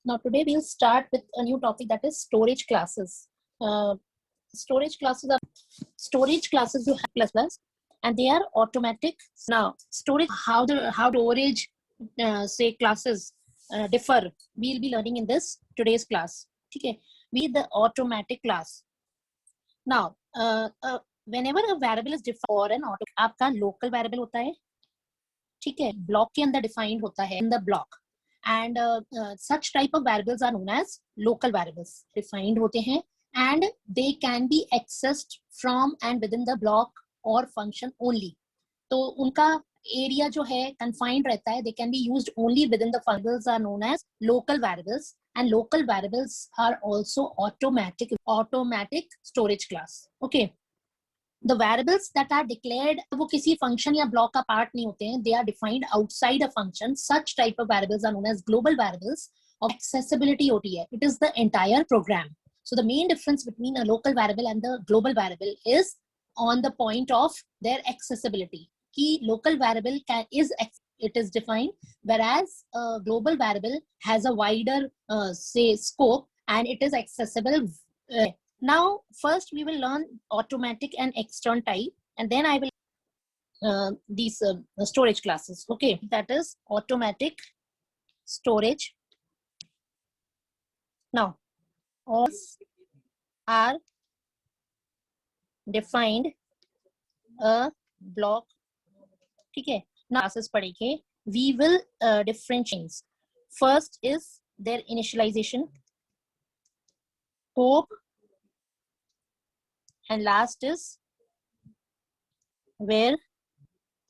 Now today we'll start with a new topic, that is storage classes. Storage classes you have plus plus, and they are automatic. Now storage, how storage say classes differ, we'll be learning in this today's class. Okay, we the automatic class. Now whenever a variable is defined for an auto, आपका local variable होता है, ठीक है, block के अंदर defined होता है in the block, and such type of variables are known as local variables. Defined होते हैं and they can be accessed from and within the block or function only. तो उनका area जो है confined रहता है, they can be used only within the variables are known as local variables, and local variables are also automatic storage class. Okay, the variables that are declared, वो किसी function या block का part नहीं होते हैं, they are defined outside a function. Such type of variables are known as global variables of accessibility OTA. It is the entire program. So the main difference between a local variable and the global variable is on the point of their accessibility. कि local variable it is defined, whereas a global variable has a wider say scope and it is accessible. Now first we will learn automatic and external type, and then I will these storage classes. Okay, that is automatic storage. Now all are defined a block. ठीक है, now classes पढ़ेंगे. We will differentiate. First is their initialization, scope, and last is where.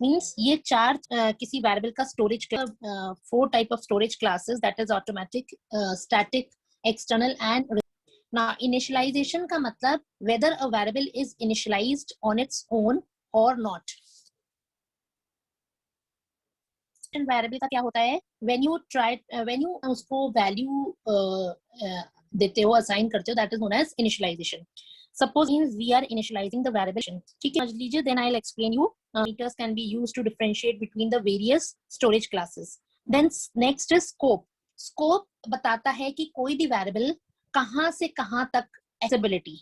Means ये चार किसी variable का storage, 4 type of storage classes, that is automatic, static, external and. Now initialization का मतलब whether a variable is initialized on its own or not. Variable का क्या होता है, when you उसको value देते हो, assign करते हो, that is known as initialization. Suppose means we are initializing the variable. ठीक है, समझ लीजिए, then I'll explain you. Meters can be used to differentiate between the various storage classes. Then next is scope. Scope बताता है कि कोई भी variable कहाँ से कहाँ तक accessibility,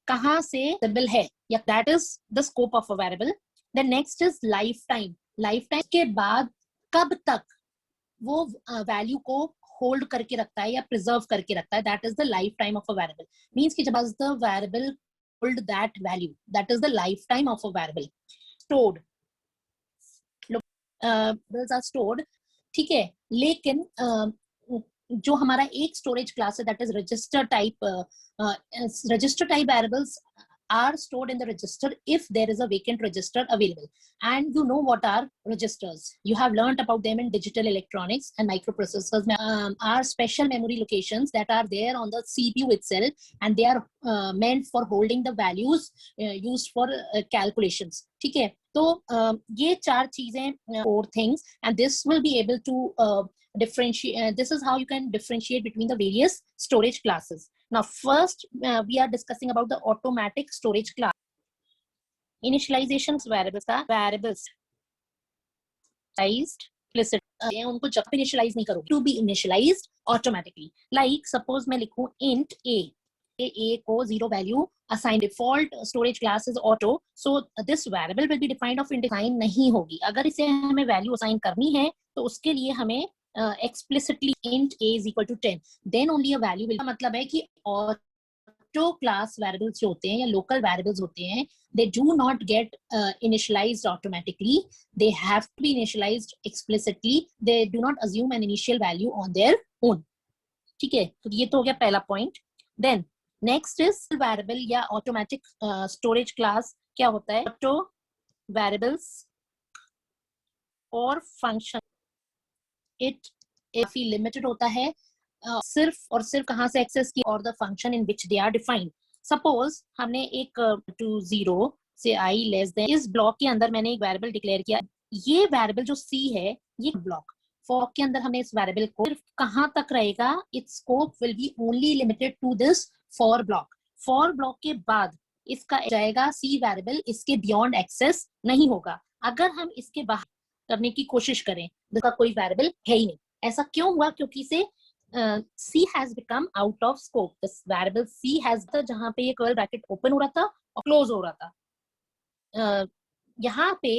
कहाँ से accessible है, या that is the scope of a variable. Then next is lifetime. Lifetime के बाद कब तक वो value को hold करके रखता है या preserve करके रखता है, that is the lifetime of a variable. Means कि जब the variable hold that value, that is the lifetime of a variable. Stored, variables are stored, ठीक है, लेकिन जो हमारा एक storage class है, that is register type variables are stored in the register if there is a vacant register available. And you know what are registers. You have learned about them in digital electronics, and microprocessors are special memory locations that are there on the CPU itself, and they are meant for holding the values used for calculations. ठीक है, तो ये चार चीजें, 4 things, and this will be able to differentiate. This is how you can differentiate between the various storage classes. Now first we are discussing about the automatic storage class. Initializations variables implicit, उनको जब initialize नहीं करोगे, to be initialized automatically. Like suppose मैं लिखूं int a को 0 value assign, default storage class is auto, so this variable will be defined of assign नहीं होगी. अगर इसे हमें value assign करनी है तो उसके लिए हमें explicitly int a is equal to 10, then only a value will. मतलब है कि auto class variables जो होते हैं या local variables होते हैं, they do not get initialized automatically, they have to be initialized explicitly, they do not assume an initial value on their own. ठीक है, तो ये तो हो गया पहला point. Then next is variable या automatic storage class. क्या होता है, auto variables और function, it काफी limited होता है, सिर्फ और सिर्फ कहाँ से एक्सेस की, और the function in which they are defined. Suppose हमने एक to 0 से I less than, इस ब्लॉक के अंदर मैंने एक वेरिएबल डिक्लेयर किया, ये वेरिएबल जो C है, ये ब्लॉक फॉर के अंदर हमने इस वेरिएबल को सिर्फ कहाँ तक रहेगा, its scope will be only limited to this for block. For block के बाद इसका जाएगा C वेरिएबल, इसके बियॉन्ड एक्सेस नहीं होगा. अगर हम इसके बाहर करने की कोशिश करें, जिसका कोई वेरिएबल है ही नहीं. ऐसा क्यों हुआ, क्योंकि से C has become out of scope. This variable C has था जहाँ पे ये कर्ल ब्रैकेट ओपन हो रहा था और क्लोज हो रहा था. यहाँ पे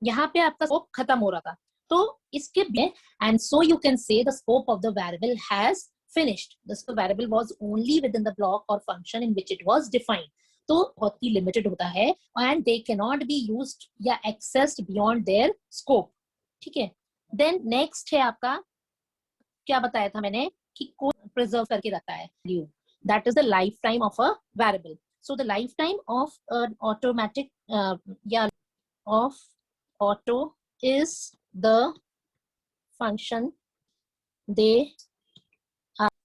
यहाँ पे आपका स्कोप खत्म हो रहा था. तो इसके and so you can say the scope of the variable has finished. This variable was only within the block or function in which it was defined. तो बहुत ही लिमिटेड होता है and they cannot be used या accessed beyond their scope. ठीक है. Then next है आपका, क्या बताया था मैंने कि कोड प्रिजर्व करके रखता है value. That is the lifetime of a variable. So the lifetime of an automatic of auto is the function they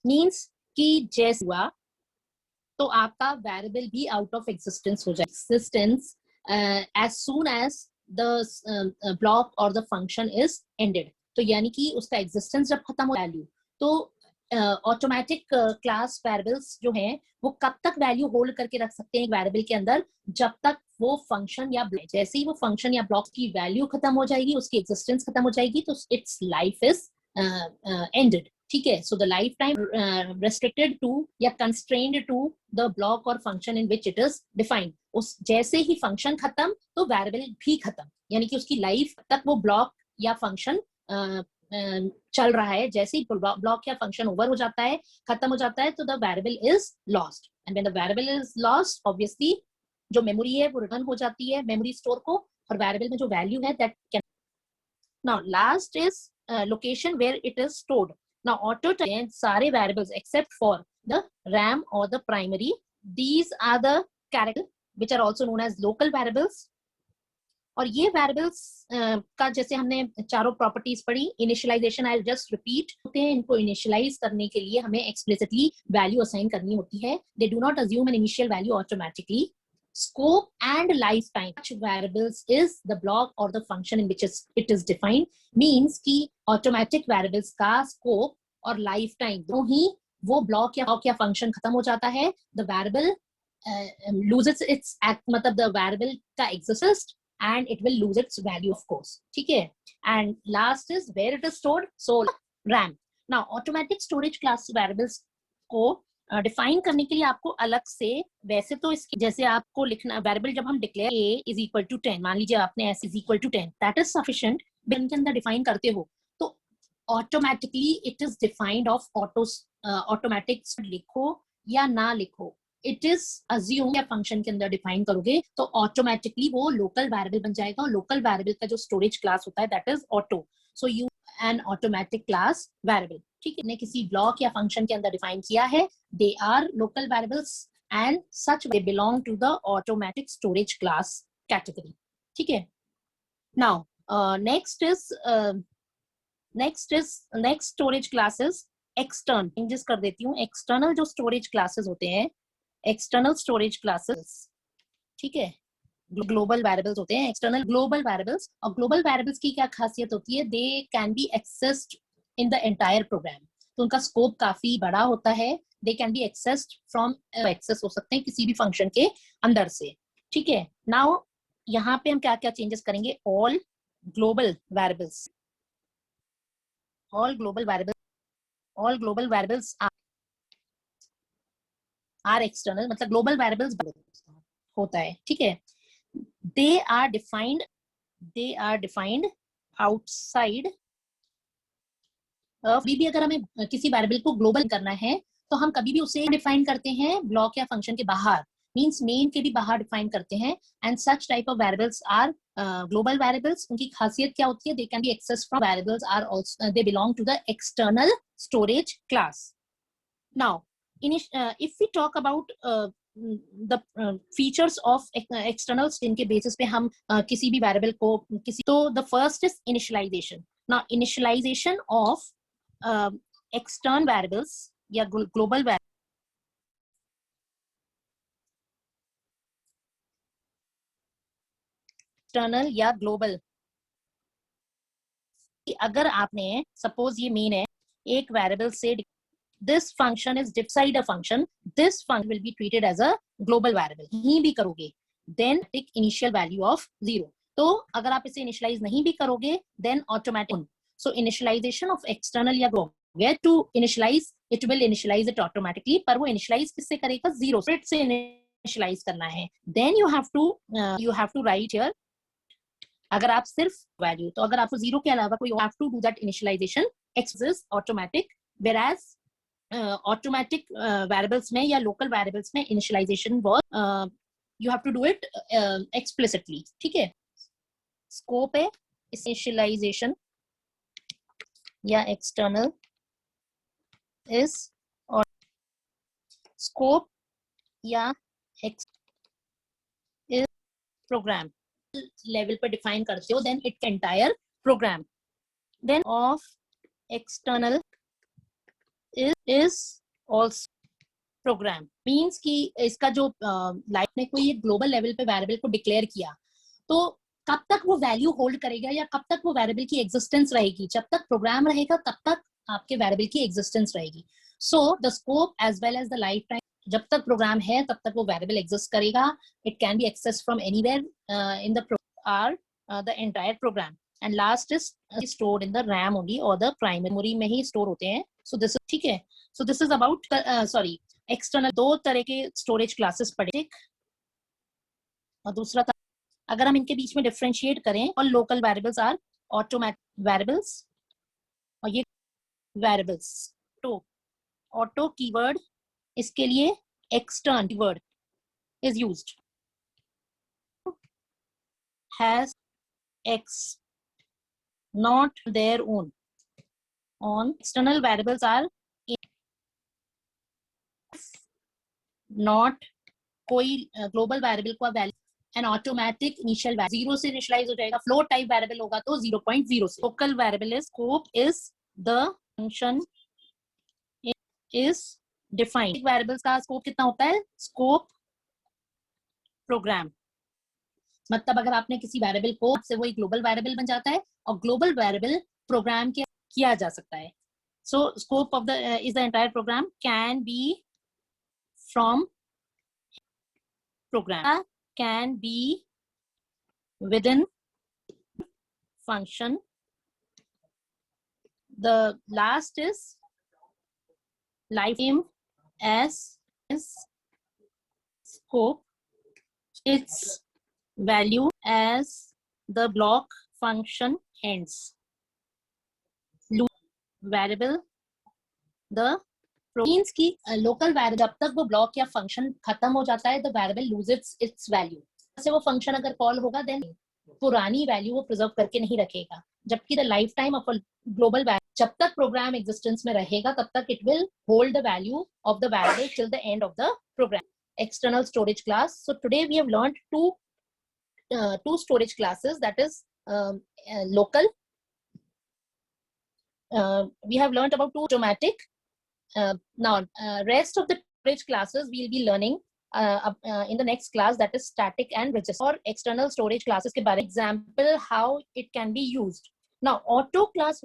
means कि जैसे हुआ तो आपका वेरिएबल भी आउट ऑफ एग्जिस्टेंस हो जाए. Existence as soon as the block और the function is ended. तो यानी कि उसका एग्जिस्टेंस जब खत्म हो वैल्यू, तो ऑटोमेटिक क्लास वेरिएबल्स जो हैं वो कब तक वैल्यू होल्ड करके रख सकते हैं एक वेरिएबल के अंदर, जब तक वो फंक्शन या जैसे ही वो फंक्शन या ब्लॉक की वैल्यू खत्म हो जाएगी, उसकी एग्जिस्टेंस खत्म हो जाएगी, तो इट्स लाइफ इज एंडेड. ठीक है. So the lifetime restricted to या कंस्ट्रेन्ड टू द ब्लॉक और function in which it is defined. उस जैसे ही फंक्शन खत्म तो वेरिएबल भी खत्म, यानी कि उसकी लाइफ तक वो ब्लॉक या फंक्शन चल रहा है. जैसे ही ब्लॉक या फंक्शन ओवर हो जाता है, खत्म हो जाता है, तो the variable is lost. And when the variable is lost, obviously जो मेमोरी है वो रिटर्न हो जाती है मेमोरी स्टोर को, और वेरिएबल में जो वैल्यू है that can. Now last is location where it is stored. Now auto सारे variables except for the RAM or the primary, these are the characters which are also known as local variables. और ये variables का जैसे हमने चारों properties पढ़ी, initialization I'll just repeat होते हैं. इनको initialize करने के लिए हमें explicitly value assign करनी होती है. They do not assume an initial value automatically. Scope and lifetime such variables is the block or the function in which it is defined. Means कि automatic variables का scope और lifetime दोनों ही वो block या function खत्म हो जाता है. The variable loses its मतलब the variable का exists and it will lose its value of course. ठीक है. And last is where it is stored. So RAM. Now automatic storage class variables को डिफाइन करने के लिए आपको अलग से, वैसे तो इसकी जैसे आपको लिखना वेरिएबल जब हम declare a is equal to 10, मान लीजिए आपने s is equal to 10, that is sufficient. बिन के अंदर डिफाइन करते हो तो automatically it is defined of automatic. लिखो या ना लिखो, इट इज अज्यूम या फंक्शन के अंदर डिफाइन करोगे तो ऑटोमेटिकली वो लोकल वेरिएबल बन जाएगा. और लोकल वेरिएबल का जो स्टोरेज क्लास होता है that is auto. So you N automatic class variable. ठीक है. किसी ब्लॉक या फंक्शन के अंदर डिफाइन किया है, they are local variables and such they belong to the automatic storage class category. ठीक है. Now next storage classes external. Changes कर देती हूँ. एक्सटर्नल जो स्टोरेज क्लासेस होते हैं, एक्सटर्नल स्टोरेज क्लासेस, ठीक है, ग्लोबल वेरिएबल्स होते हैं. External global variables. और ग्लोबल वेरिएबल्स की क्या खासियत होती है, they can be accessed in the entire program. तो उनका स्कोप काफी बड़ा होता है. They can be accessed from, access हो सकते हैं किसी भी फंक्शन के अंदर से. ठीक है. नाउ यहाँ पे हम क्या क्या चेंजेस करेंगे. All global variables are external, मतलब ग्लोबल वेरिएबल्स होता है. ठीक है. They are defined outside. अभी भी अगर हमें किसी वेरिएबल को ग्लोबल करना है तो हम कभी भी उसे डिफाइन करते हैं ब्लॉक या फंक्शन के बाहर. मींस मेन के भी बाहर डिफाइन करते हैं. And such type of variables are global variables. उनकी खासियत क्या होती है, they can be accessed from variables are also they belong to the external storage class. Now if we talk about the features of external, इनके basis पे हम किसी भी वेरिएबल को तो the first is initialization. Now initialization of external variables या global variables external या global. अगर आपने सपोज ये मेन है, एक वेरिएबल से this function is decide a function, this function will be treated as a global variable. यही भी करोगे then take initial value of 0. तो अगर आप इसे इनिशियलाइज नहीं भी करोगे then automatic, so initialisation of external or where to initialise, it will initialise it automatically, पर वो इनिशियलाइज किससे करेगा, जीरो से इनिशियलाइज करना है। Then you have to write here, अगर आप सिर्फ वैल्यू, तो अगर आपको जीरो के अलावा कोई have to do that initialization exist automatic, whereas automatic variables में या लोकल वेरिएबल्स में initialization work you have to do it explicitly, ठीक है। स्कोप है इनिशियलाइजेशन या एक्सटर्नल इज, और स्कोप या इज प्रोग्राम लेवल पर डिफाइन करते हो, then it entire program. Then of external is also program, means कि इसका जो लाइफ में कोई ग्लोबल लेवल पे वेरिएबल को डिक्लेयर किया, तो कब तक वो वैल्यू होल्ड करेगा या कब तक वो वेरिएबल की एग्जिस्टेंस रहेगी, जब तक प्रोग्राम रहेगा तब तक आपके वेरिएबल की एग्जिस्टेंस रहेगी। So the scope as well as the lifetime, जब तक प्रोग्राम है तब तक वो वेरिएबल एग्जिस्ट करेगा, it can be access from anywhere in the or the entire program, and last is stored in the RAM only और the primary memory में ही स्टोर होते हैं। सो दिस, ठीक है, so this is about sorry external. दो तरह के स्टोरेज क्लासेस पढ़े, और दूसरा था अगर हम इनके बीच में डिफरेंशिएट करें, और local variables are automatic variables, और ये वेरिएबल्स तो ऑटो कीवर्ड, इसके लिए extern keyword is used, has x not their own on, external variables are not कोई ग्लोबल वेरिएबल का value an automatic initial value zero से इनिशियलाइज हो जाएगा, फ्लोट टाइप वेरिएबल होगा तो 0.0 से। Local variable is scope is the function is defined, variables का scope कितना होता है, स्कोप प्रोग्राम, मतलब अगर आपने किसी वेरिएबल को से वो एक ग्लोबल वेरिएबल बन जाता है, और ग्लोबल वेरिएबल प्रोग्राम किया जा सकता है। So scope of the is the entire program, can be from program, can be within function. The last is lifetime as is scope, its value as the block function ends. Loop variable the means की local variable जब तक वो block या function खत्म हो जाता है, the variable loses it's value. जैसे वो फंक्शन अगर कॉल होगा देन पुरानी वैल्यू वो प्रिजर्व करके नहीं रखेगा, जबकि the lifetime of a global value, जब तक प्रोग्राम एग्जिस्टेंस में रहेगा तब तक it will hold the value of the variable till the end of the program. External storage class, so today we have learned two storage classes, that is local, we have learned about two automatic. Now rest of the storage classes we'll be learning in the next class, that is static and register, or external storage classes के बारे में example how it can be used. Now auto class,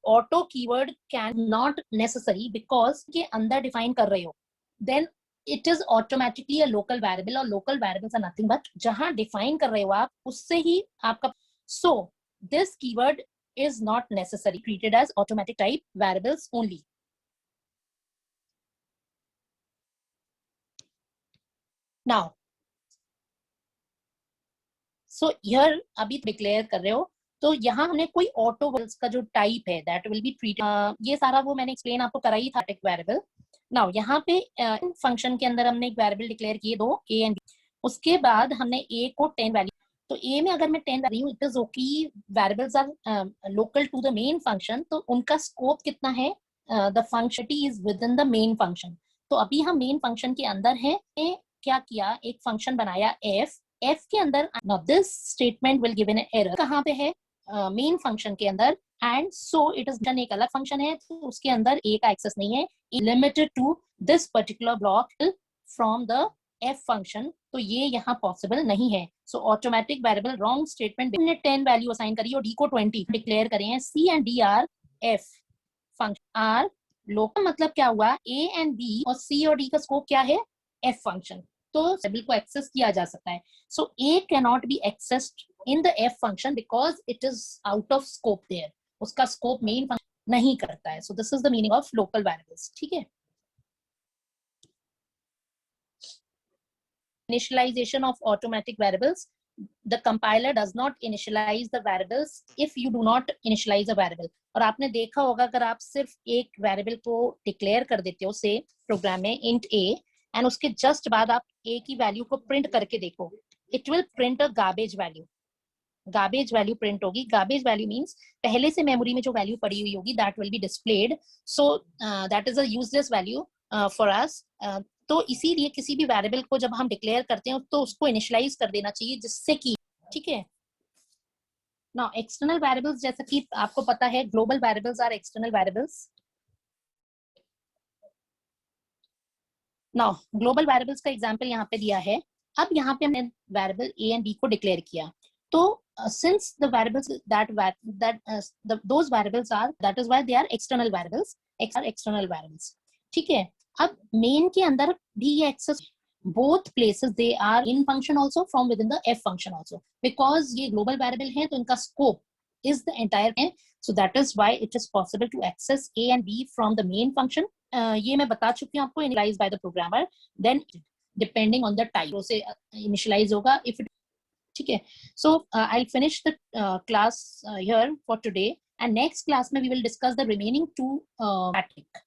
auto keyword can not necessary because के अंदर define कर रहे हो, then it is automatically a local variable, और local variables are nothing but जहाँ define कर रहे हो आप उससे ही आपका, so this keyword is not necessary, treated as automatic type variables only. Now, so here अभी डिक्लेयर कर रहे हो, तो यहाँ हमने कोई ऑटो वेरिएबल्स का जो टाइप है दैट विल बी ट्रीटेड, ये सारा वो मैंने एक्सप्लेन आपको करा ही था वेरिएबल। नाउ यहाँ पे फंक्शन के अंदर हमने एक वेरिएबल डिक्लेयर किए दो, ए एंड बी, उसके बाद हमने ए को 10 वैल्यू, तो ए में अगर मैं 10 वैल्यू हूँ, it is okay, variables are local to the main function, तो उनका स्कोप कितना है, the functionality is within the main function. तो अभी हम मेन फंक्शन के अंदर है, क्या किया, एक फंक्शन बनाया f के अंदर, now this statement will give an error, कहाँ पे है, मेन फंक्शन के अंदर, एंड सो इट इज एक अलग फंक्शन है, तो उसके अंदर a का एक्सेस नहीं है, limited to this particular block from the f function, तो ये यहाँ पॉसिबल नहीं है। So automatic variable wrong statement, हमने 10 वैल्यू असाइन करी और d को 20 डिक्लेयर करे हैं, c and d are f function are local, मतलब क्या हुआ, a एंड b और c और d का स्कोप क्या है, f फंक्शन, तो वेरिएबल को एक्सेस किया जा सकता है। So a can not be accessed in the f function because it is out of scope there. उसका scope main function नहीं करता है. So this is the meaning of local variables. ठीक है. Initialization of automatic variables. The compiler does not initialize the variables if you do not initialize a variable. और आपने देखा होगा अगर आप सिर्फ एक वेरिएबल को डिक्लेयर कर देते हो से प्रोग्राम में int a एंड उसके जस्ट बाद आप a की वैल्यू को प्रिंट करके देखो, it will print a garbage value. Garbage value print होगी. गार्बेज वैल्यू मींस पहले से मेमोरी में जो वैल्यू पड़ी हुई होगी that will be displayed. So that is a useless value for us. तो इसीलिए किसी भी वेरिएबल को जब हम डिक्लेयर करते हैं तो उसको इनिशियलाइज कर देना चाहिए जिससे कि, ठीक है. नाउ एक्सटर्नल वेरिएबल्स, जैसा कि आपको पता है global variables are external variables. Now global variables का एग्जांपल यहाँ पे दिया है. अब यहाँ पे हमने वेरिएबल a एंड b को डिक्लेयर किया. तो since the variables those variables are, that is why they are external variables. external variables. ठीक है. अब main के अंदर भी ये access both places they are in function also from within the f function also, because ये global variable है तो इनका scope is the entire है. So that is why it is possible to access a and b from the main function. ये मैं बता चुकी हूँ आपको, initialized by the programmer, then depending on the type से initialize होगा. if it, ठीक है. So I'll finish the class here for today, and next class में we will discuss the remaining two topic.